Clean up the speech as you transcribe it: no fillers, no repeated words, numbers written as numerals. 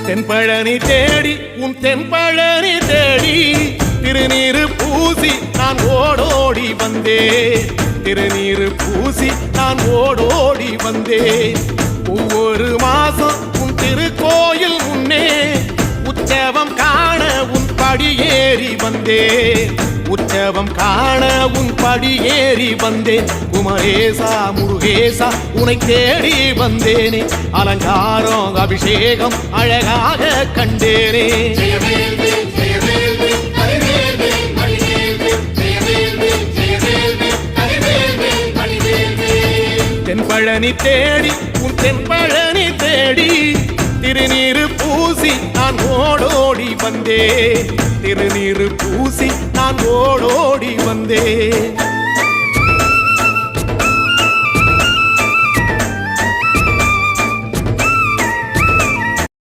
தென்பழனி தேடி உன் தென்பழனி தேடி திருநீரு பூசி நான் ஓடோடி வந்தேன். திருநீரு பூசி நான் ஓடோடி வந்தேன். ஒவ்வொரு மாசம் உன் திருக்கோயில் முன்னே உற்சவம் காண உன் படியேறி வந்தேன். உற்சவம் காண உன் படியேறி வந்தேன். குமரேசா முருகேசா உனை தேடி வந்தேனே. அலங்காரம் அபிஷேகம் அழகாக கண்டேனே. தென்பழனி தேடி உன் தென்பழனி தேடி திருநீரு பூசி நான் ஓடோடி வந்தேன். திருநீரு பூசி நான் ஓடோடி வந்தேன்.